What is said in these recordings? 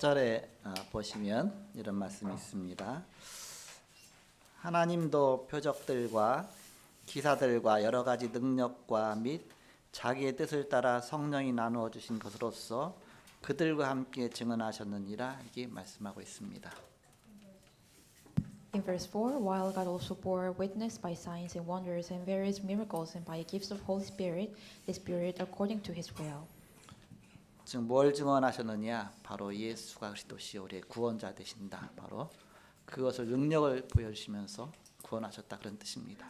절에 보시면 이런 말씀이 있습니다. 하나님도 표적들과 기사들과 여러 가지 능력과 및 자기의 뜻을 따라 성령이 나누어 주신 것으로서 그들과 함께 증언하셨느니라 이렇게 말씀하고 있습니다. In verse 4, while God also bore witness by signs and wonders and various miracles and by gifts of Holy Spirit, the Spirit according to His will. 지금 뭘 증언하셨느냐? 바로 예수가 그리스도시 우리의 구원자 되신다. 바로 그것을 능력을 보여주시면서 구원하셨다 그런 뜻입니다.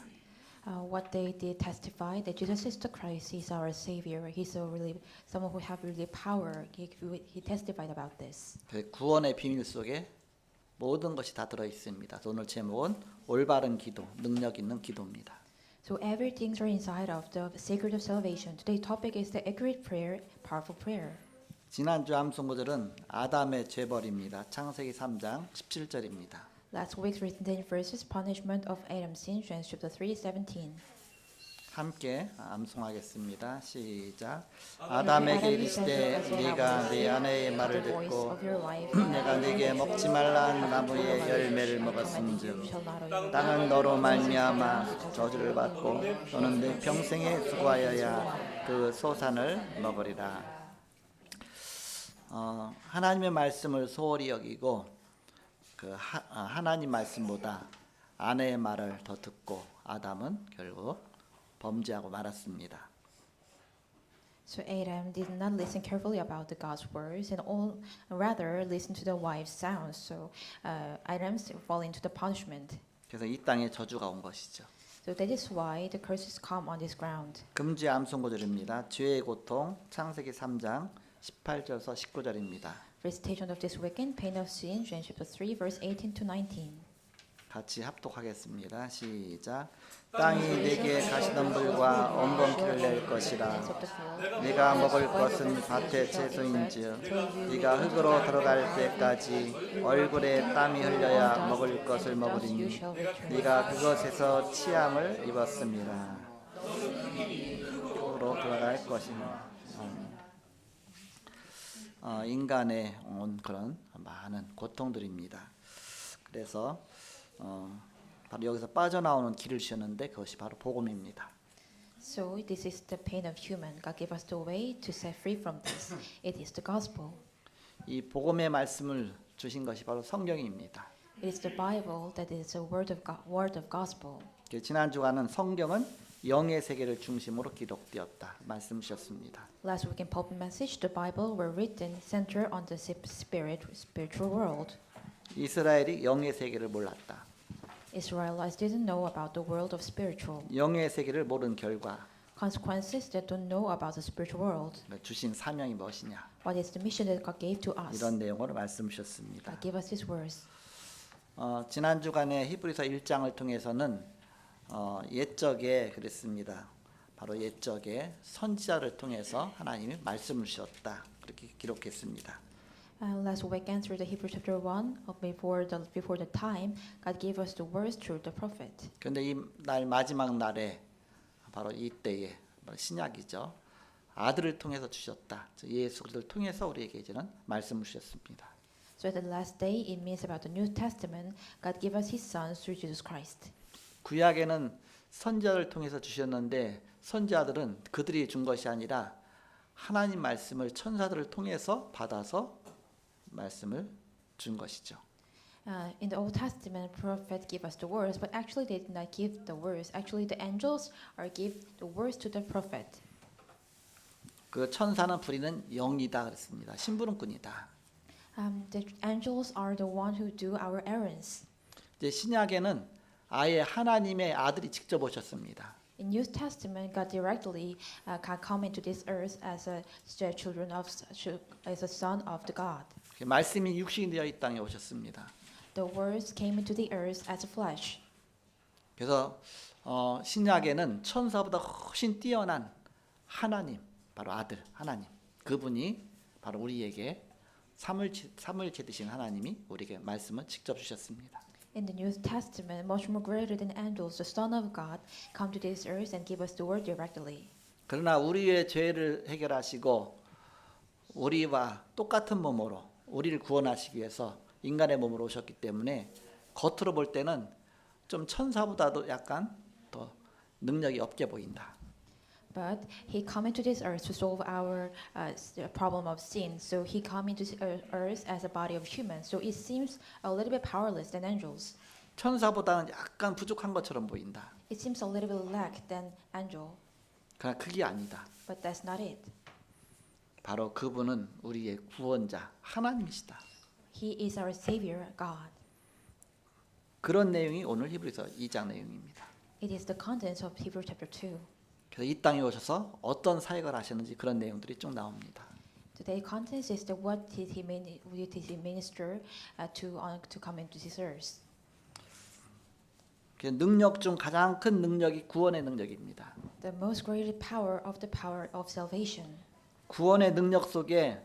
What they did testify that Jesus is the Christ, He's our Savior. He's really someone who have really power. He testified about this. 구원의 비밀 속에 모든 것이 다 들어 있습니다. 오늘 제목은 올바른 기도, 능력 있는 기도입니다. So everything's are inside of the secret of salvation. Today's topic is the accurate prayer, powerful prayer. 지난주 암송구절은 아담의 죄벌입니다. 창세기 3장 17절입니다. Last week's written verses punishment of Adam's sin, Genesis chapter 3:17. 함께 암송하겠습니다. 시작. 아담에게 이르시되 네가 네 아내의 말을 듣고 내가 네게 먹지 말라는 나무의 열매를 먹었은즉 땅은 너로 말미암아 저주를 받고 너는 내 평생에 수고하여야 그 소산을 먹으리라. 하나님의 말씀을 소홀히 여기고 하나님 말씀보다 아내의 말을 더 듣고 아담은 결국 범죄하고 말았습니다. So Adam did not listen carefully about the God's words and rather listened to the wife's sounds. So Adam fall into the punishment. 그래서 이 땅에 저주가 온 것이죠. So that is why the curses come on this ground. 금지 암송구절입니다. 죄의 고통 창세기 3장 18절에서 19절입니다. Recitation of this wicked pain of sin, Genesis chapter 3 verse 18 to 19. 같이 합독하겠습니다. 시작. 땅이 내게 가시덤불과 온건기를 낼 것이라. 네가 먹을 것은 밭의 채소인즉 네가 흙으로 들어갈 때까지 얼굴에 땀이 흘려야 먹을 것을 먹으리니 네가 그것에서 치함을 입었습니다. 흙으로 들어갈 것이니 인간의 온 그런 많은 고통들입니다. 그래서 바로 여기서 빠져나오는 길을 주셨는데 그것이 바로 복음입니다. So this is the pain of human. God gave us the way to set free from this. It is the gospel. 이 복음의 말씀을 주신 것이 바로 성경입니다. It is the Bible that is a word of God, word of gospel. 지난 주간은 성경은 영의 세계를 중심으로 기록되었다 말씀 주셨습니다. Last week in pulpit message, the Bible were written center on the spiritual world. 이스라엘이 영의 세계를 몰랐다. Israelites didn't know about the world of spiritual. 영의 세계를 모른 결과 Consequences that don't know about the spiritual world. 주신 사명이 무엇이냐? What is the mission that God gave to us? 이런 내용으로 말씀 주셨습니다. God gave us His words. 지난 주간에 히브리서 1장을 통해서는 옛적에 그랬습니다. 바로 옛적에 선지자를 통해서 하나님이 말씀을 주셨다. 그렇게 기록했습니다. Last weekend through the Hebrew chapter 1 before the time, God gave us the words through the prophet. 그런데 이 날 마지막 날에 바로 이때에 신약이죠. 아들을 통해서 주셨다. 예수 그리스도를 통해서 우리에게 이제는 말씀을 주셨습니다. So at the last day, it means about the New Testament. God gave us His Son through Jesus Christ. 구약에는 선지자를 통해서 주셨는데 선지자들은 그들이 준 것이 아니라 하나님 말씀을 천사들을 통해서 받아서 말씀을 준 것이죠. In the Old Testament, prophet give us the words, but actually they did not give the words. Actually, the angels are give the words to the prophet. 그 천사는 부리는 영이다 그랬습니다. 심부름꾼이다. The angels are the one who do our errands. 이제 신약에는 아예 하나님의 아들이 직접 오셨습니다. In New Testament, God directly come into this earth as a children of as a son of the God. 말씀이 육신이 되어 이 땅에 오셨습니다. The words came into the earth as a flesh. 그래서 신약에는 천사보다 훨씬 뛰어난 하나님, 바로 아들 하나님, 그분이 바로 우리에게 삶을 제드신 하나님이 우리에게 말씀을 직접 주셨습니다. In the New Testament, much more greater than angels, the Son of God come to this earth and give us the word directly. 그러나 우리의 죄를 해결하시고 우리와 똑같은 몸으로 우리를 구원하시기 위해서 인간의 몸으로 오셨기 때문에 겉으로 볼 때는 좀 천사보다도 약간 더 능력이 없게 보인다. But he came into this earth to solve our problem of sin. So he came into this earth as a body of humans. So it seems a little bit powerless than angels. 천사보다는 약간 부족한 것처럼 보인다. It seems a little bit lack than angel. 그러나 그게 아니다. But that's not it. 바로 그분은 우리의 구원자 하나님이시다. He is our Savior, God. 그런 내용이 오늘 히브리서 2장 내용입니다. It is the contents of Hebrews chapter 2. 그래서 이 땅에 오셔서 어떤 사역을 하셨는지 그런 내용들이 쭉 나옵니다. Today's contents is what did he minister to come into this earth. 그 능력 중 가장 큰 능력이 구원의 능력입니다. The most great power of salvation. 구원의 능력 속에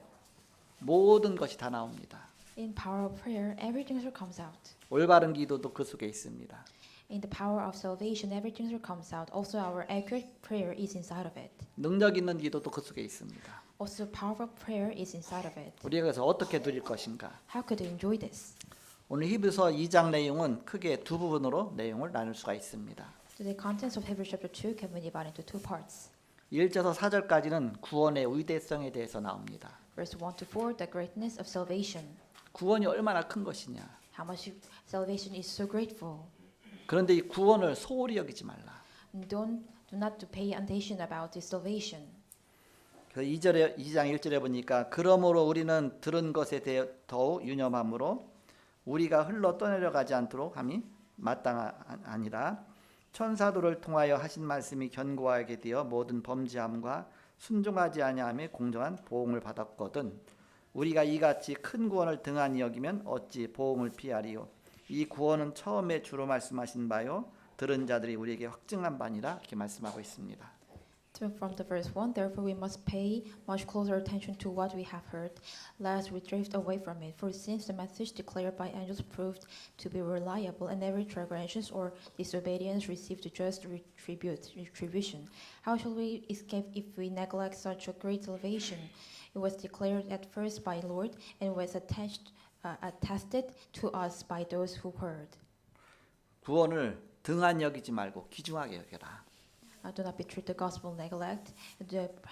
모든 것이 다 나옵니다. In power of prayer, everything comes out. 올바른 기도도 그 속에 있습니다. In the power of salvation, everything comes out. Also, our accurate prayer is inside of it. 능력 있는 기도도 그 속에 있습니다. Also, powerful prayer is inside of it. 우리가 그래서 어떻게 누릴 것인가? How could you enjoy this? 오늘 히브리서 2장 내용은 크게 두 부분으로 내용을 나눌 수가 있습니다. The contents of Hebrews chapter 2 can be divided into two parts. 1절에서 4절까지는 구원의 위대성에 대해서 나옵니다. Verse 1 to 4, the greatness of salvation. 구원이 얼마나 큰 것이냐. How much salvation is so grateful. 그런데 이 구원을 소홀히 여기지 말라. Do not to pay attention about this salvation. 그래서 2장 1절에 보니까 그러므로 우리는 들은 것에 대해 더욱 유념함으로 우리가 흘러 떠내려가지 않도록 함이 마땅하니라. 천사들을 통하여 하신 말씀이 견고하게 되어 모든 범죄함과 순종하지 아니함에 공정한 보응을 받았거든. 우리가 이같이 큰 구원을 등한히 여기면 어찌 보응을 피하리요. 이 구원은 처음에 주로 말씀하신 바요 들은 자들이 우리에게 확증한 바니라 이렇게 말씀하고 있습니다. So from the verse 1, therefore we must pay much closer attention to what we have heard, lest we drift away from it. For since the message declared by angels proved to be reliable, and every transgression or disobedience received just retribution, how shall we escape if we neglect such a great salvation? It was declared at first by Lord, and was attested to us by those who heard. 구원을 등한히 여기지 말고 귀중하게 여겨라. Do not be treat the gospel neglect.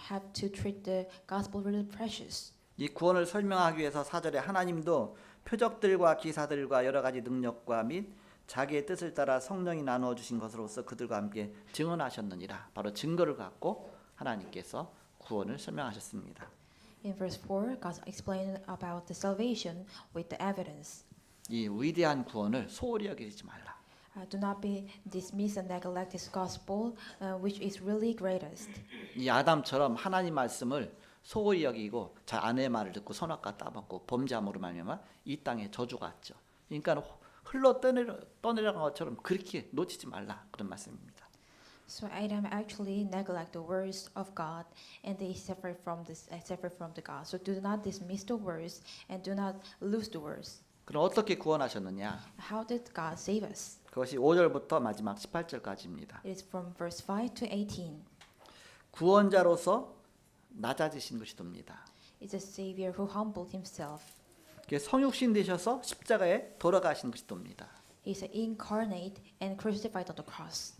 Have to treat the gospel really precious. 이 구원을 설명하기 위해서 4절에 하나님도 표적들과 기사들과 여러 가지 능력과 및 자기의 뜻을 따라 성령이 나누어 주신 것으로서 그들과 함께 증언하셨느니라. 바로 증거를 갖고 하나님께서 구원을 설명하셨습니다. In verse 4, God explained about the salvation with the evidence. 이 위대한 구원을 소홀히 여기지 말라. Do not be dismiss and neglect this gospel, which is really greatest. 이 아담처럼 하나님 말씀을 소홀히 여기고 자 아내의 말을 듣고 선악과 따먹고 범죄함으로 말미암아 이 땅에 저주가 왔죠. 그러니까 흘러 떠내려간 것처럼 그렇게 놓치지 말라 그런 말씀입니다. So Adam actually neglect the words of God, and they suffer from the God. So do not dismiss the words and do not lose the words. 그럼 어떻게 구원하셨느냐? How did God save us? 그것이 5절부터 마지막 18절까지입니다. It is from verse 5 to 18. 구원자로서 낮아지신 것이 됩니다. It's a Savior who humbled himself. 성육신 되셔서 십자가에 돌아가신 것이 됩니다. He's incarnate and crucified on the cross.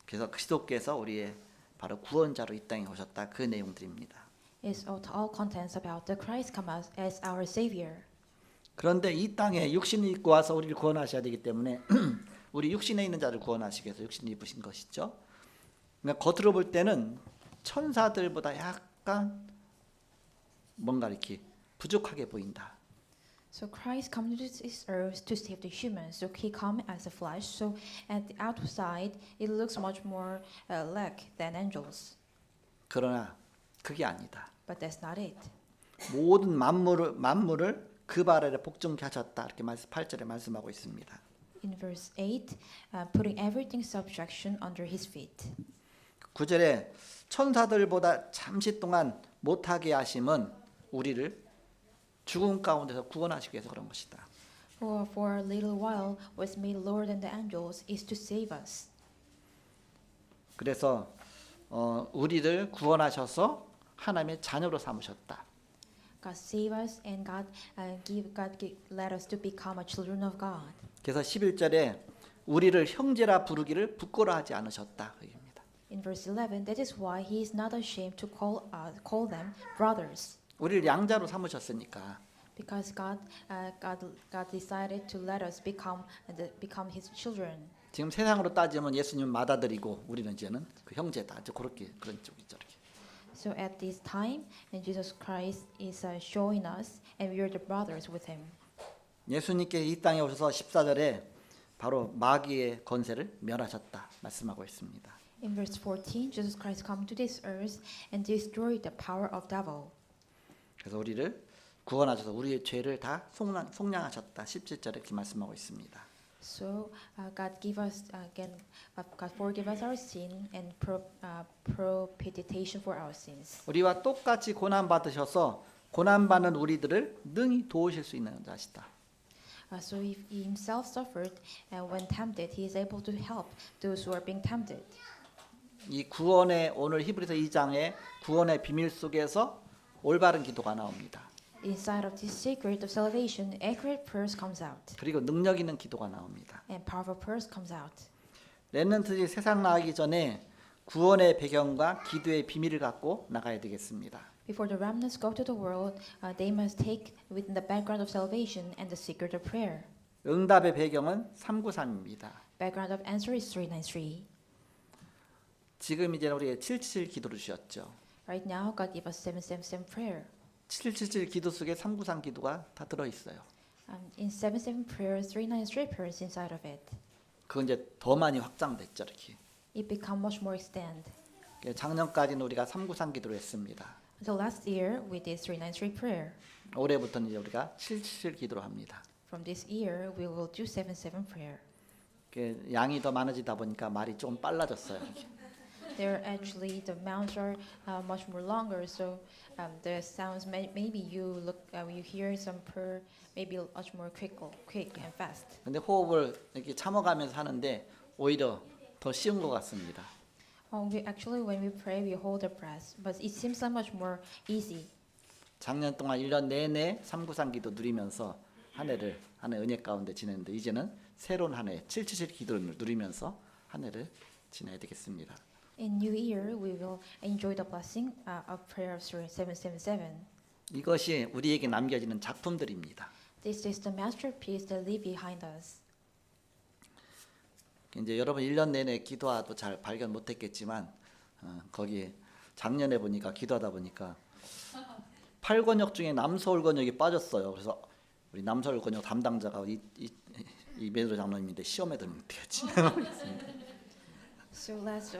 그래서 그리스도께서 우리의 바로 구원자로 이 땅에 오셨다 그 내용들입니다. It's all contents about the Christ come as our Savior. 그런데 이 땅에 육신을 입고 와서 우리를 구원하셔야 되기 때문에 우리 육신에 있는 자를 구원하시기 위해서 육신을 입으신 것이죠. 그러니까 겉으로 볼 때는 천사들보다 약간 뭔가 이렇게 부족하게 보인다. So Christ came to this earth to save the humans. So he came as a flesh. So at the outside, it looks much more lack than angels. 그러나 그게 아니다. But that's not it. 모든 만물을 그 발 아래 복종케 하셨다. 이렇게 8절에 말씀하고 있습니다. In verse 8, putting everything subjection under his feet. 9절에 천사들보다 잠시 동안 못하게 하심은 우리를 죽음 가운데서 구원하시기 위해서 그런 것이다. Who for a little while was made lower than the angels is to save us. 그래서 우리를 구원하셔서 하나님의 자녀로 삼으셨다. God save us and let us to become a children of God. 그래서 11절에 우리를 형제라 부르기를 부끄러워하지 않으셨다. 그 얘기입니다. In verse 11, that is why he is not ashamed to call them brothers, 우리를 양자로 삼으셨으니까 because God decided to let us become his children. 지금 세상으로 따지면 예수님은 맏아들이고 우리는 이제는 그 형제다. 이제 그렇게 그런 쪽이죠. 이렇게. So at this time, and Jesus Christ is showing us, and we are the brothers with him. 예수님께 이 땅에 오셔서 14절에 바로 마귀의 권세를 멸하셨다 말씀하고 있습니다. In verse 14, Jesus Christ come to this earth and destroyed the power of devil. 그래서 우리를 구원하셔서 우리의 죄를 다 속량하셨다. 17절에 이렇게 말씀하고 있습니다. So God forgive us our sin and propitiation for our sins. 우리와 똑같이 고난 받으셔서 고난 받는 우리들을 능히 도우실 수 있는 자시다. So if he himself suffered and when tempted, he is able to help those who are being tempted. 이 구원의 오늘 히브리서 2장의 구원의 비밀 속에서 올바른 기도가 나옵니다. Inside of this secret of salvation, accurate prayers comes out, 그리고 능력 있는 기도가 나옵니다. and powerful prayers comes out. 렘넌트들이 세상 나가기 전에 구원의 배경과 기도의 비밀을 갖고 나가야 되겠습니다. Before the remnants go to the world, they must take within the background of salvation and the secret of prayer. 응답의 배경은 393입니다. Background of answer is 393. 지금 이제 우리 777 기도를 주셨죠. Right now, God give us 777 prayer. 777 기도 속에 393 기도가 다 들어 있어요. In 777 prayer, 393 prayers inside of it. 그건 이제 더 많이 확장됐죠, 이렇게. It become much more extend. 작년까지는 우리가 393 기도를 했습니다. Until last year, we did 393 prayer. 올해부터는 이제 우리가 777 기도를 합니다. From this year, we will do 777 prayer. 양이 더 많아지다 보니까 말이 좀 빨라졌어요. There actually the amounts are much more longer, so the sounds maybe you hear some prayer maybe much more quick and fast. 근데 호흡을 이렇게 참아가면서 하는데 오히려 더 쉬운 것 같습니다. When we pray, we hold our breath, but it seems so much more easy. 작년 동안 1년 내내 393 기도 누리면서 한 해를 하나의 은혜 가운데 지냈는데 이제는 새로운 한 해 777 기도를 누리면서 한 해를 지내야 되겠습니다. In New Year, we will enjoy the blessing of prayer of 777. 이것이 우리에게 남겨지는 작품들입니다. This is the masterpiece that leave behind us. 이제 여러분 1년 내내 기도하도 잘 발견 못했겠지만 거기 작년에 보니까 기도하다 보니까 8권역 중에 남서울 권역이 빠졌어요. 그래서 우리 남서울 권역 담당자가 이 메드로 장로님인데 시험에 들면 되겠지. So last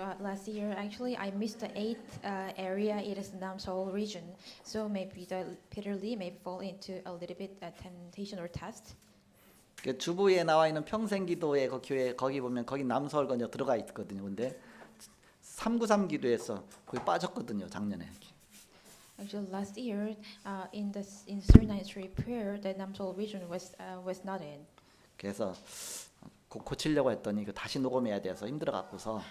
year, actually, I missed the 8th area. It is Nam-Seoul region. So maybe Peter Lee may fall into a little bit temptation or test. 그 주부에 나와 있는 평생기도회 그 교회 거기 보면 거기 남서울 권역 들어가 있거든요. 근데 393 기도에서 거기 빠졌거든요. 작년에. Actually, last year, in 393 prayer, the Nam-Seoul region was not in. 그래서 고치려고 했더니 그 다시 녹음해야 돼서 힘들어 갖고서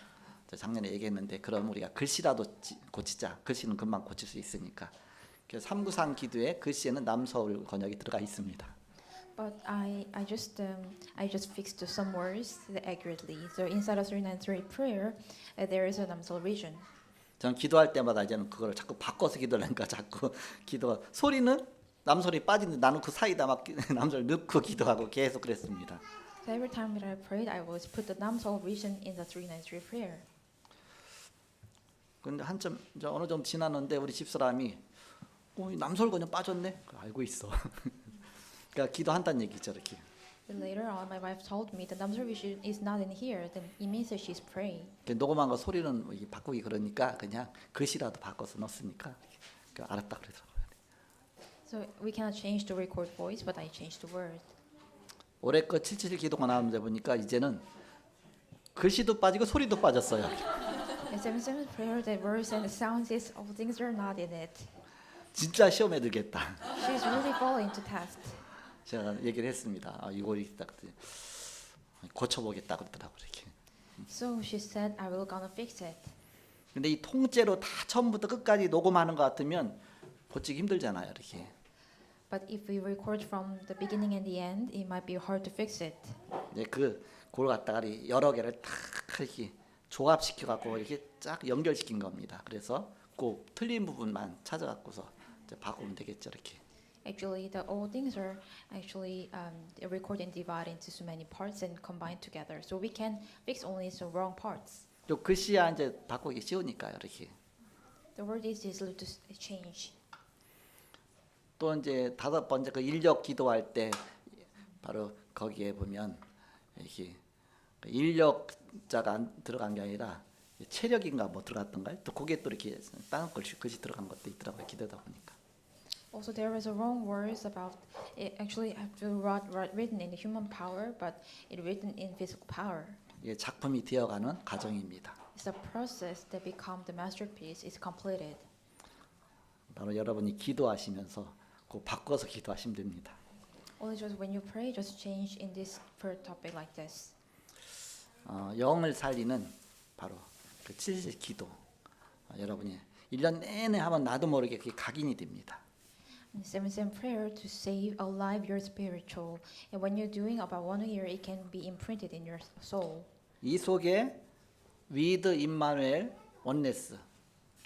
작년에 얘기했는데 그럼 우리가 글씨라도 고치자. 글씨는 금방 고칠 수 있으니까. 그래서 393 기도에 글씨에는 남서울 권역이 들어가 있습니다. But I just fixed some words accurately. So inside of 393 prayer, there is a Nam-Seoul region. 저는 기도할 때마다 이제는 그걸 자꾸 바꿔서 기도하니까 자꾸 기도 소리는 남소리 빠지는데 나는 그 사이다 막 남소리 넣고 기도하고 계속 그랬습니다. So every time that I prayed, I always put the Nam-Seoul region in the 393 prayer. 근데 한참 이제 어느 정도 지났는데 우리 집사람이 남서울 권역 빠졌네. 알고 있어. 그러니까 기도한다는 얘기죠, 이렇게. But later on, my wife told me the Nam-Seoul region is not in here. Then it means that she's praying. 녹음한 거 소리는 바꾸기 그러니까 그냥 글씨라도 바꿔서 넣었으니까 알았다 그러더라고요. So we cannot change the record voice, but I changed the word. 올해 거 777 기도가 나오는데 보니까 이제는 글씨도 빠지고 소리도 빠졌어요. In 777 prayer, the words and the sounds is all things are not in it. 진짜 시험에 들겠다. She's really falling to test. 제가 얘기를 했습니다. 이거 있다 고쳐보겠다 그러더라고요. 이렇게. So she said, I will gonna fix it. 근데 이 통째로 다 처음부터 끝까지 녹음하는 것 같으면 고치기 힘들잖아요. 이렇게. But if we record from the beginning and the end, it might be hard to fix it. 이제 그걸 갖다가 여러 개를 다 이렇게 조합시켜 갖고 이렇게 쫙 연결시킨 겁니다. 그래서 꼭 틀린 부분만 찾아갖고서 이제 바꾸면 되겠죠, 이렇게. Actually, the all things are actually recorded and divided into so many parts and combined together. So we can fix only the wrong parts. 또 글씨야 이제 바꾸기 쉬우니까요, 이렇게. The word is easily to change. 또 이제 다섯 번째 그 인력 기도할 때 바로 거기에 보면 이렇게 인력자가 안 들어간 게 아니라 체력인가 뭐 들어갔던가요? 또 거기에 또 이렇게 다른 글씨 들어간 것도 있더라고요, 기도다 보니까. Also, there was a wrong words about it. Actually, have to written in the human power, but it written in physical power. 이게 작품이 되어가는 과정입니다. It's a process that become the masterpiece is completed. 바로 여러분이 기도하시면서 그 바꿔서 기도하시면 됩니다. Only just when you pray, just change in this per topic like this. 영을 살리는 바로 그 7일 기도. 여러분이 1년 내내 하면 나도 모르게 그게 각인이 됩니다. And 7 prayer to save alive your spiritual. And when you're doing about 1 year, it can be imprinted in your soul. 이 속에 with 임마누엘 원네스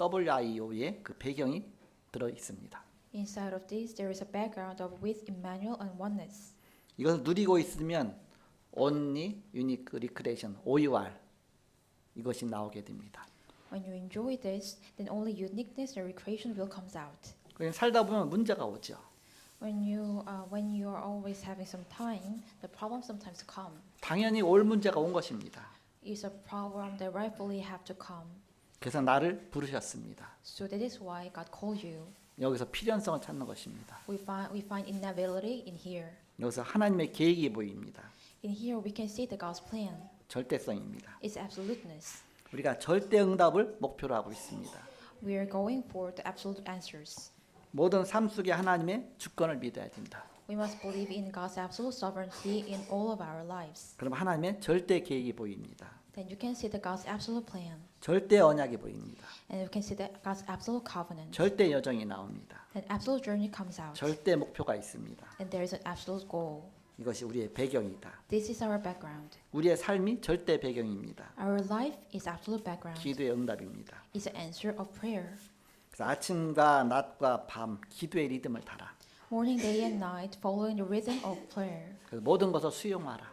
WIO의 그 배경이 들어 있습니다. Inside of this, there is a background of with Emmanuel and oneness. 이것을 누리고 있으면 only unique recreation OUR 이것이 나오게 됩니다. When you enjoy this, then only uniqueness and recreation will comes out. 그냥 살다 보면 문제가 오죠. When you are always having some time, the problems sometimes come. 당연히 올 문제가 온 것입니다. It's a problem that rightfully have to come. 그래서 나를 부르셨습니다. So that is why God called you. 여기서 필연성을 찾는 것입니다. We find inevitability in here. 여기서 하나님의 계획이 보입니다. In here we can see the God's plan. 절대성입니다. It's absoluteness. 우리가 절대 응답을 목표로 하고 있습니다. We are going for the absolute answers. 모든 삶 속에 하나님의 주권을 믿어야 된다. We must believe in God's absolute sovereignty in all of our lives. 그럼 하나님의 절대 계획이 보입니다. Then you can see the God's absolute plan. 절대 언약이 보입니다. And you can see the God's absolute covenant. 절대 여정이 나옵니다. An absolute journey comes out. 절대 목표가 있습니다. And there is an absolute goal. 이것이 우리의 배경이다. This is our background. 우리의 삶이 절대 배경입니다. Our life is absolute background. 기도의 응답입니다. It's the answer of prayer. 그래서 아침과 낮과 밤 기도의 리듬을 타라. Morning, day, and night, following the rhythm of prayer. 그래서 모든 것을 수용하라.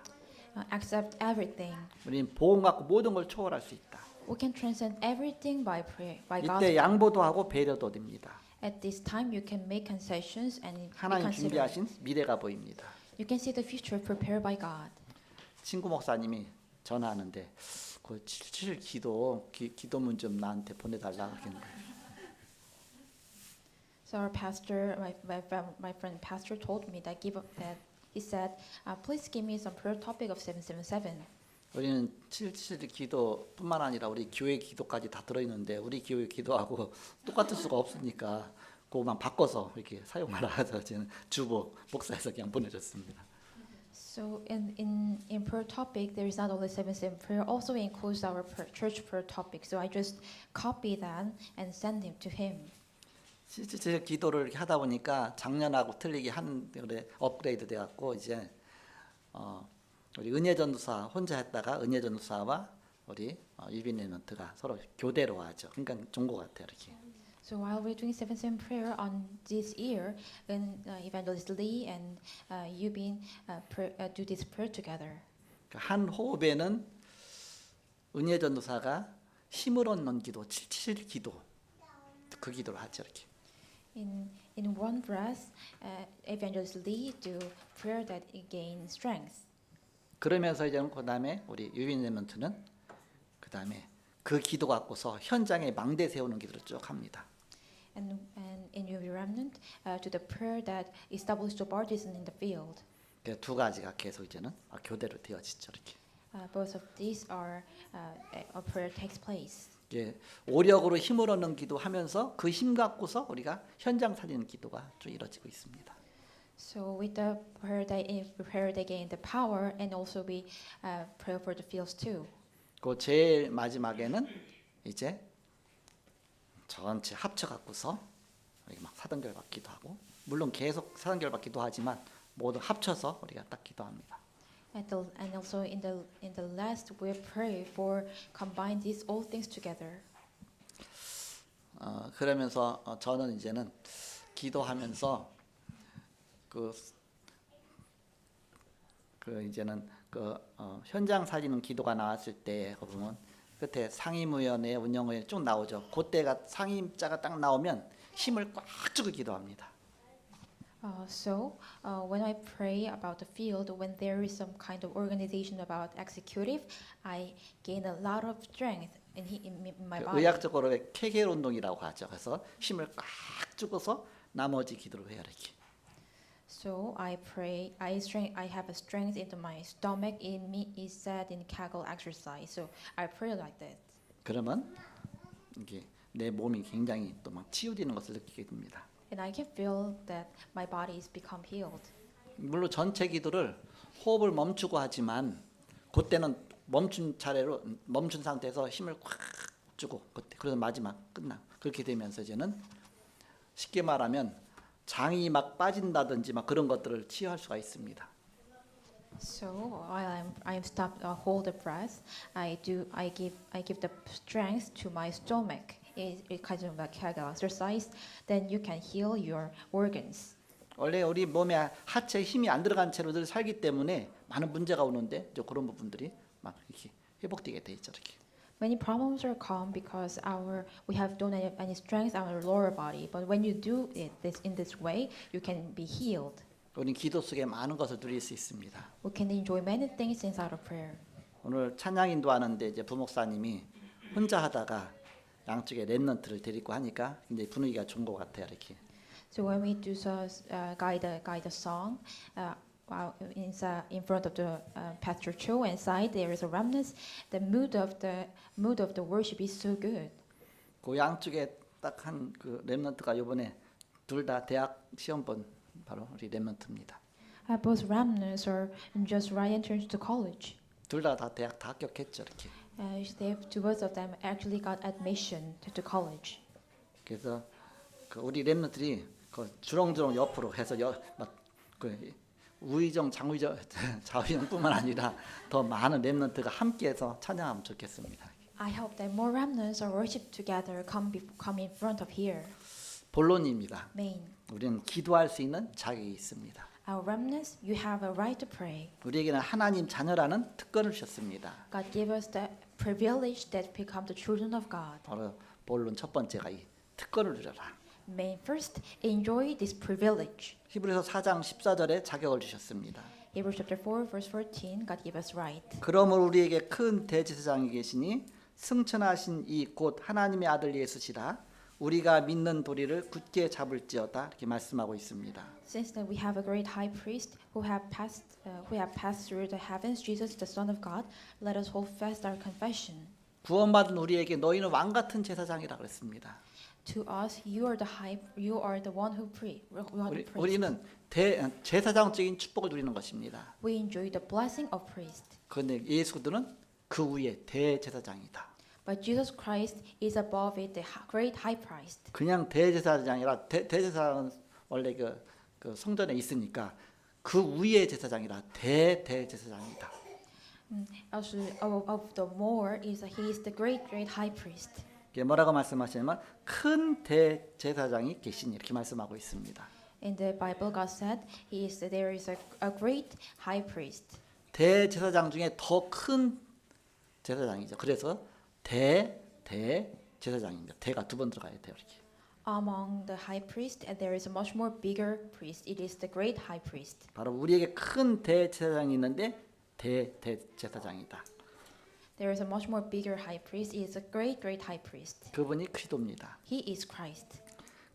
Accept everything. 우리는 복음 갖고 모든 걸 초월할 수 있다. We can transcend everything by prayer, by God's. 이때 양보도 하고 배려도 됩니다. At this time, you can make concessions and be 하나님 considerate. 준비하신 미래가 보입니다. You can see the future prepared by God. 친구 목사님이 전화하는데 그 7일 기도문 좀 나한테 보내달라 그러는 거예요. So our pastor, my friend pastor told me that he said, please give me some prayer topic of 777. 우리는 7일 기도뿐만 아니라 우리 교회 기도까지 다 들어있는데 우리 교회 기도하고 똑같을 수가 없으니까 그거만 바꿔서 이렇게 사용하라 해서 저는 주보 목사에서 그냥 보내줬습니다. So in prayer topic, there is not only 777 prayer, also includes our church prayer topic. So I just copy that and send him to him. 7일 기도를 이렇게 하다 보니까 작년하고 틀리게 한 업그레이드 돼갖고 이제 우리 은혜전도사 혼자 했다가 은혜전도사와 우리 유빈레넌트가 서로 교대로 하죠. 그러니까 좋은 것 같아요, 이렇게. So while we're doing 777 prayer on this year, when Evangelist Lee and Yubin do this prayer together. 한 호흡에는 은혜전도사가 힘을 얻는 기도, 7일 기도 그 기도를 하죠, 이렇게. In one breath, Evangelist Lee do prayer that gain strength. 그러면서 이제 그다음에 우리 유빈레넌트는 그다음에 그 기도 갖고서 현장에 망대 세우는 기도를 쭉 합니다. And in your remnant, to the prayer that established the partisan in the field. 그 두 가지가 계속 이제는 교대로 되어지죠, 이렇게. Both of these are a prayer takes place. 예, 오력으로 힘을 얻는 기도하면서 그 힘 갖고서 우리가 현장 살리는 기도가 쭉 이루어지고 있습니다. So with the prayer they gain the power, and also we pray for the fields too. 그 제일 마지막에는 이제 전체 합쳐 갖고서 막 사등절 받기도 하고 물론 계속 사단결밥 기도하지만 모두 합쳐서 우리가 딱 기도합니다. And also in the last we pray for combine these all things together. 그러면서 저는 이제는 기도하면서 그 이제는 현장 살리는 기도가 나왔을 때 보면 끝에 상임위원회 운영위원회 쭉 나오죠. 그때가 상임자가 딱 나오면 힘을 꽉 주고 기도합니다. When I pray about the field, when there is some kind of organization about executive, I gain a lot of strength in my body. 의학적으로 케겔 운동이라고 하죠. 그래서 힘을 꽉 주고서 나머지 기도를 해야 이렇게. So I pray. I have a strength into my stomach. In me is said in Kegel exercise. So I pray like that. 그러면 이게 내 몸이 굉장히 또 막 치유되는 것을 느끼게 됩니다. And I can feel that my body is become healed. 물론 전체 기도를 호흡을 멈추고 하지만 그때는 멈춘 상태에서 힘을 꽉 주고 그때 그래서 마지막 끝나 그렇게 되면서 이제는 쉽게 말하면 장이 막 빠진다든지 막 그런 것들을 치유할 수가 있습니다. So while I'm stopped, hold the breath. I give the strength to my stomach. It kind of like Kegel exercise. Then you can heal your organs. 원래 우리 몸에 하체에 힘이 안 들어간 채로 늘 살기 때문에 많은 문제가 오는데 이제 그런 부분들이 막 이렇게 회복되게 돼 있죠. 이렇게. Many problems are come because we don't have any strength on our lower body. But when you do it in this way, you can be healed. 우리는 기도 속에 많은 것을 누릴 수 있습니다. We can enjoy many things inside of prayer. 오늘 찬양 인도하는데 이제 부목사님이 혼자 하다가 양쪽에 렘넌트를 데리고 하니까 굉장히 분위기가 좋은 것 같아요. 이렇게. So when we do guide the song, in front of the Pastor Cho and side there is a remnant. The mood of the worship is so good. 그 양쪽에 딱 한 그 렘넌트가 이번에 둘 다 대학 시험 본 바로 우리 렘넌트입니다. Both remnants are just right entrance to college. 둘 다 대학 다 합격했죠. 이렇게. Both of them actually got admission to college. 그래서 그 우리 렘넌트들이 그 주렁주렁 옆으로 해서 막그 우의정 장의정 좌의정뿐만 아니라 더 많은 렘넌트가 함께해서 찬양하면 좋겠습니다. I hope that more remnants are worship together come in front of here. 본론입니다. Main. 우리는 기도할 수 있는 자격이 있습니다. Our remnants, you have a right to pray. 우리에게는 하나님 자녀라는 특권을 주셨습니다. God gave us the privilege that become the children of God. 바로 본론 첫 번째가 이 특권을 누려라. Main first, enjoy this privilege. 히브리서 4장 14절에 자격을 주셨습니다. Hebrews chapter 4 verse 14, God gave us right. 그러므로 우리에게 큰 대제사장이 계시니 승천하신 이 곧 하나님의 아들 예수시라 우리가 믿는 도리를 굳게 잡을지어다 이렇게 말씀하고 있습니다. Since that we have a great high priest who have passed through the heavens, Jesus the Son of God, let us hold fast our confession. 구원받은 우리에게 너희는 왕 같은 제사장이라 그랬습니다. To us, you are the one who pray. 우리는 제사장적인 축복을 누리는 것입니다. We enjoy the blessing of priest. 그런데 예수들은 그 위에 대제사장이다. But Jesus Christ is above it, the great high priest. 그냥 대제사장이라 대제사장은 원래 그 성전에 있으니까 그 위에 제사장이라 대제사장이다. Also, of the more is he is the great high priest. 이게 뭐라고 말씀하시냐면 큰 대제사장이 계시니 이렇게 말씀하고 있습니다. In the Bible, God said there is a great high priest. 대제사장 중에 더 큰 제사장이죠. 그래서 대제사장입니다. 대가 두 번 들어가야 돼요. 이렇게. Among the high priest, there is a much more bigger priest. It is the great high priest. 바로 우리에게 큰 대제사장이 있는데 대제사장이다. There is a much more bigger high priest. He is a great high priest. 그분이 그리스도입니다. He is Christ.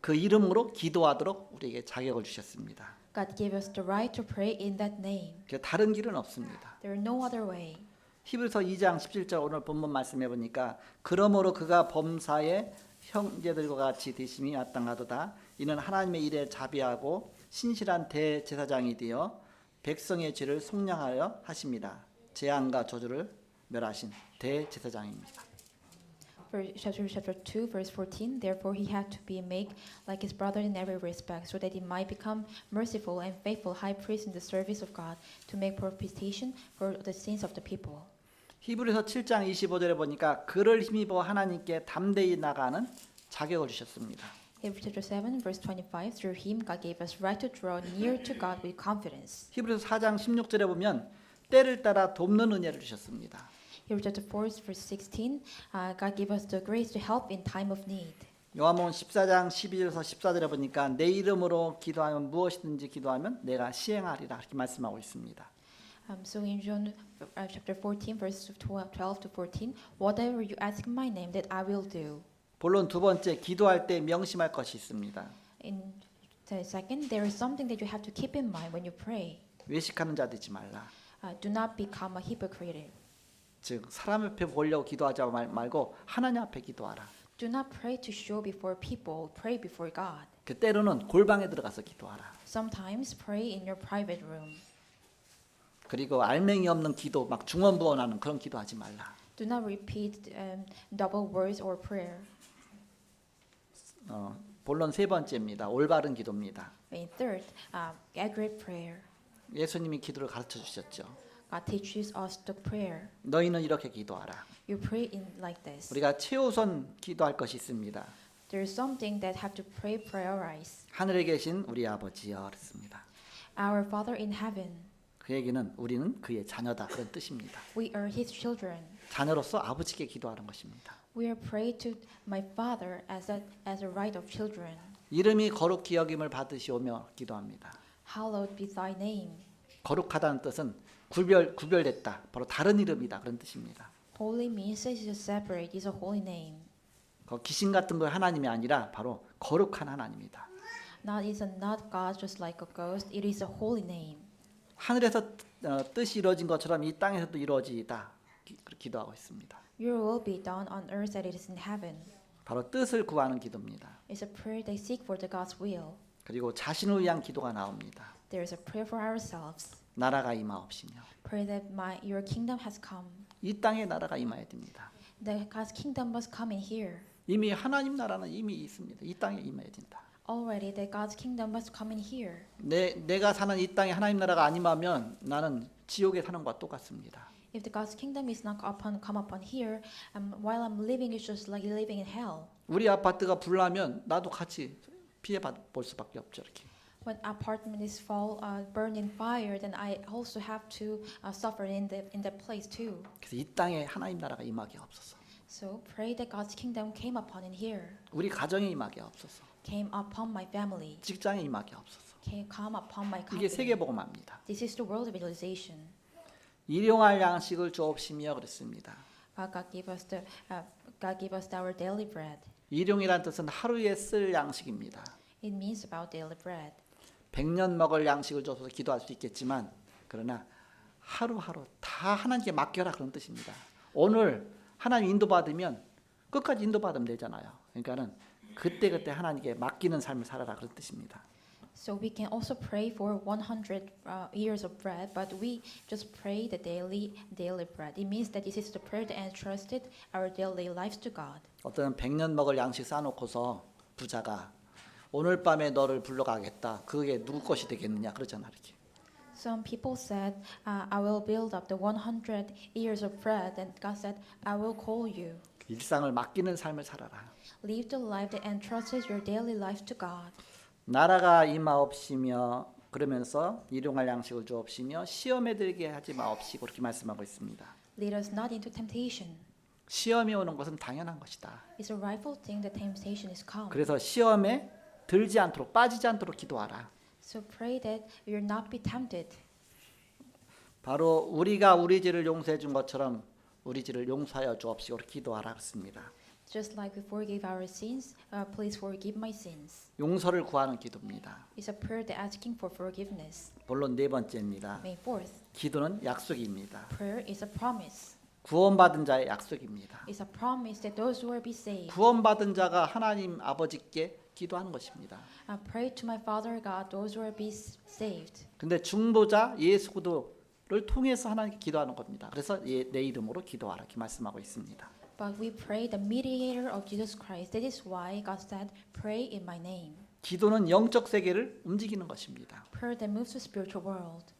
그 이름으로 기도하도록 우리에게 자격을 주셨습니다. God gave us the right to pray in that name. 다른 길은 없습니다. There is no other way. 히브리서 2장 17절 오늘 본문 말씀해 보니까 그러므로 그가 범사에 형제들과 같이 되심이 마땅하도다. 이는 하나님의 일에 자비하고 신실한 대제사장이 되어 백성의 죄를 속량하여 하십니다. 재앙과 저주를 멸하신 대제사장입니다. chapter 2, verse 14. Therefore, he had to be made like his brother in every respect, so that he might become merciful and faithful high priest in the service of God, to make propitiation for the sins of the people. 히브리서 7장 25절에 보니까 그를 힘입어 하나님께 담대히 나가는 자격을 주셨습니다. Hebrews chapter 7, verse 25. Through him, God gave us right to draw near to God with confidence. 히브리서 4장 16절에 보면 때를 따라 돕는 은혜를 주셨습니다. Hebrews chapter 4, verse 16. God gave us the grace to help in time of need. 요한복음 14장 12절에서 14절에 보니까 내 이름으로 기도하면 무엇이든지 기도하면 내가 시행하리라 이렇게 말씀하고 있습니다. So in John chapter 14, verse 12 to 14, whatever you ask in my name, that I will do. 본론 두 번째 기도할 때 명심할 것이 있습니다. In the second, there is something that you have to keep in mind when you pray. 외식하는 자 되지 말라. Do not become a hypocrite. 즉 사람 앞에 보려고 기도하지 말고 하나님 앞에 기도하라. Do not pray to show before people, pray before God. 그 때로는 골방에 들어가서 기도하라. Sometimes pray in your private room. 그리고 알맹이 없는 기도 막 중언부언하는 그런 기도하지 말라. Do not repeat double words or prayer. 본론 세 번째입니다. 올바른 기도입니다. In third, accurate prayer. 예수님이 기도를 가르쳐 주셨죠. God teaches us the prayer. 너희는 이렇게 기도하라. You pray in like this. 우리가 최우선 기도할 것이 있습니다. There is something that have to prioritize. 하늘에 계신 우리 아버지여 그랬습니다. Our Father in heaven. 그 얘기는 우리는 그의 자녀다 그런 뜻입니다. We are His children. 자녀로서 아버지께 기도하는 것입니다. We are pray to my Father as a right of children. 이름이 거룩히 여김을 받으시오며 기도합니다. Hallowed be Thy name. 거룩하다는 뜻은 구별됐다. 바로 다른 이름이다 그런 뜻입니다. Holy means it is separate. It's a holy name. 귀신 같은 거 하나님이 아니라 바로 거룩한 하나님이다. Not is not God just like a ghost. It is a holy name. 하늘에서 뜻이 이루어진 것처럼 이 땅에서도 이루어지다 기도하고 있습니다. Your will be done on earth as it is in heaven. 바로 뜻을 구하는 기도입니다. It's a prayer they seek for the God's will. 그리고 자신을 위한 기도가 나옵니다. There is a prayer for ourselves. 나라가 임하옵시며 Pray that your kingdom has come. 이 땅에 나라가 임해야 됩니다. That God's kingdom must come in here. 이미 하나님 나라는 이미 있습니다. 이 땅에 임해야 된다. Already that God's kingdom must come in here. 내가 사는 이 땅에 하나님 나라가 안 임하면 나는 지옥에 사는 것과 똑같습니다. If the God's kingdom is not come upon here, while I'm living, it's just like living in hell. 우리 아파트가 불나면 나도 같이 피해 볼 수밖에 없죠. 이렇게. When apartment is burned in fire, then I also have to suffer in that place too. 그래서 이 땅에 하나님 나라가 임하게 없어서. So pray that God's kingdom came upon in here, 우리 가정에 임하게 없어서. came upon my family, 직장에 임하게 없어서. come upon my 이게 company. 세계복음화입니다. This is the world evangelization. 일용할 양식을 주옵시며 그랬습니다. God gave us our daily bread. 일용이란 뜻은 하루에 쓸 양식입니다. It means about daily bread. 100년 먹을 양식을 줘서 기도할 수 있겠지만 그러나 하루하루 다 하나님께 맡겨라 그런 뜻입니다. 오늘 하나님 인도받으면 끝까지 인도받으면 되잖아요. 그러니까는 그때그때 하나님께 맡기는 삶을 살아라 그런 뜻입니다. So we can also pray for 100 years of bread, but we just pray the daily bread. It means that this is the prayer that entrusted our daily lives to God. 어떤 100년 먹을 양식 싸놓고서 부자가 오늘 밤에 너를 불러가겠다. 그게 누구 것이 되겠느냐 그러잖아 이렇게. Some people said, I will build up the 100 years of bread, and God said, I will call you. 일상을 맡기는 삶을 살아라. Live the life that entrusts your daily life to God. 나라가 임하옵시며 그러면서 일용할 양식을 주옵시며 시험에 들게 하지 마옵시고 그렇게 말씀하고 있습니다. Lead us not into temptation. 시험이 오는 것은 당연한 것이다. It's a rightful thing that temptation is come. 그래서 시험에 들지 않도록 빠지지 않도록 기도하라. So pray that you will not be tempted. 바로 우리가 우리 죄를 용서해 준 것처럼 우리 죄를 용서하여 주옵시고 그렇게 기도하라 그랬습니다. Just like we forgive our sins, please forgive my sins. 용서를 구하는 기도입니다. It's a prayer that asking for forgiveness. 본론 네 번째입니다. May 4th, 기도는 약속입니다. prayer is a promise. 구원받은 자의 약속입니다. It's a promise that those who will be saved. 구원받은 자가 하나님 아버지께 기도하는 것입니다. Pray to my Father God, those who will be saved. 근데 중보자 예수 그리스도를 통해서 하나님께 기도하는 겁니다. 그래서 내 이름으로 기도하라 이렇게 말씀하고 있습니다. But we pray the mediator of Jesus Christ. That is why God said, pray in my name. 기도는 영적 세계를 움직이는 것입니다. Prayer that moves the spiritual world.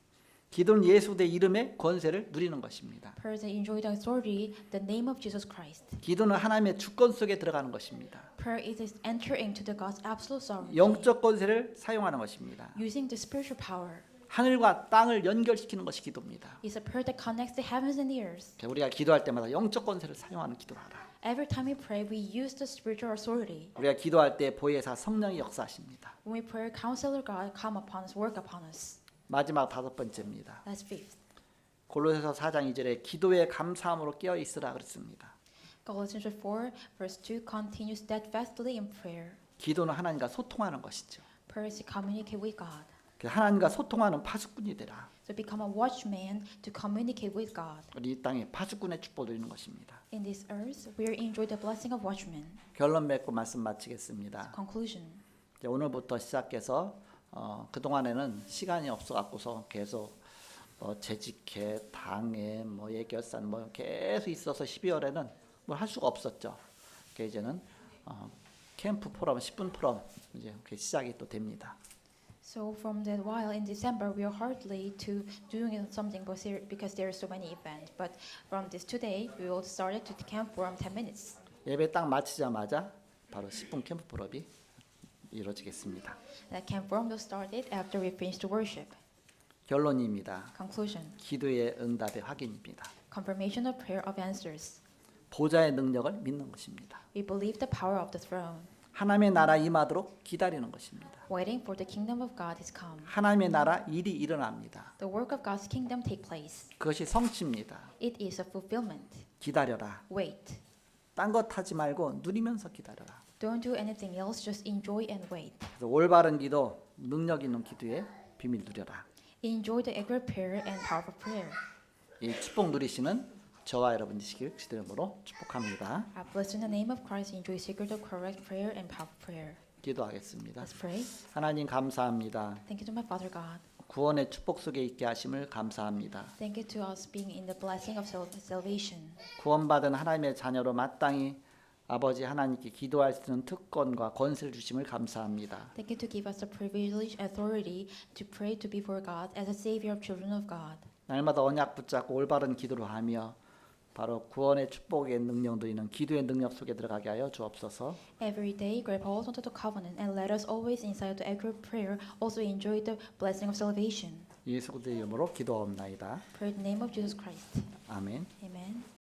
기도는 예수 의 이름의 권세를 누리는 것입니다. Prayer that enjoy the authority, the name of Jesus Christ. 기도는 하나님의 주권 속에 들어가는 것입니다. Prayer is enter into the God's absolute sovereignty. 영적 권세를 사용하는 것입니다. Using the spiritual power. 하늘과 땅을 연결시키는 것이 기도입니다. It's a prayer that connects the heavens and the earth. 우리가 기도할 때마다 영적 권세를 사용하는 기도를 하라. Every time we pray, we use the spiritual authority. 우리가 기도할 때 보혜사 성령이 역사하십니다. When we pray, Counselor God come upon us, work upon us. 마지막 5번째입니다. That's fifth. 골로새서 4장 2절에 기도에 감사함으로 깨어 있으라 그랬습니다. Galatians 4 verse 2 continue steadfastly in prayer. 기도는 하나님과 소통하는 것이죠. Prayer is to communicate with God. 하나님과 소통하는 파수꾼이 되라. So become a watchman to communicate with God. 우리 이 땅에 파수꾼의 축복을 누리는 것입니다. In this earth, we enjoy the blessing of watchmen. 결론 맺고 말씀 마치겠습니다. Conclusion. 이제 오늘부터 시작해서 그동안에는 시간이 없어갖고서 계속 재직회, 당회, 예결산 계속 있어서 12월에는 뭘 할 수가 없었죠. 그래서 이제는 캠프 포럼, 10분 포럼 이제 시작이 또 됩니다. So from that while in December, we are hardly to doing something because there are so many events. But from this today, we will start it to camp from 10 minutes. 예배 딱 마치자마자 바로 10분 캠프 포럼이 이루어지겠습니다. That camp from will start it after we finish the worship. 결론입니다. Conclusion. 기도의 응답의 확인입니다. Confirmation of prayer of answers. 보좌의 능력을 믿는 것입니다. We believe the power of the throne. 하나님의 나라 임하도록 기다리는 것입니다. Waiting for the kingdom of God is come. 하나님의 나라 일이 일어납니다. The work of God's kingdom take place. 그것이 성취입니다. It is a fulfillment. 기다려라. Wait. 딴 것 하지 말고 누리면서 기다려라. Don't do anything else. Just enjoy and wait. 그래서 올바른 기도, 능력 있는 기도의 비밀 누려라. Enjoy the accurate prayer and powerful prayer. 이 축복 누리시는 저와 여러분 되시길 주의 이름으로 축복합니다. I bless in the name of Christ. Enjoy secret of correct prayer and powerful prayer. 기도하겠습니다. Let's pray. 하나님 감사합니다. Thank you to my Father God. 구원의 축복 속에 있게 하심을 감사합니다. Thank you to us being in the blessing of salvation. 구원받은 하나님의 자녀로 마땅히 아버지 하나님께 기도할 수 있는 특권과 권세를 주심을 감사합니다. Thank you to give us the privilege, authority to pray to before God as a savior of children of God. 날마다 언약 붙잡고 올바른 기도를 하며 바로 구원의 축복의 능력 누리는 기도의 능력 속에 들어가게 하여 주옵소서. Every day, grab hold onto the covenant and let us always inside the accurate prayer also enjoy the blessing of salvation. 예수 그리스도의 이름으로 기도하옵나이다. Pray in the name of Jesus Christ. 아멘. Amen.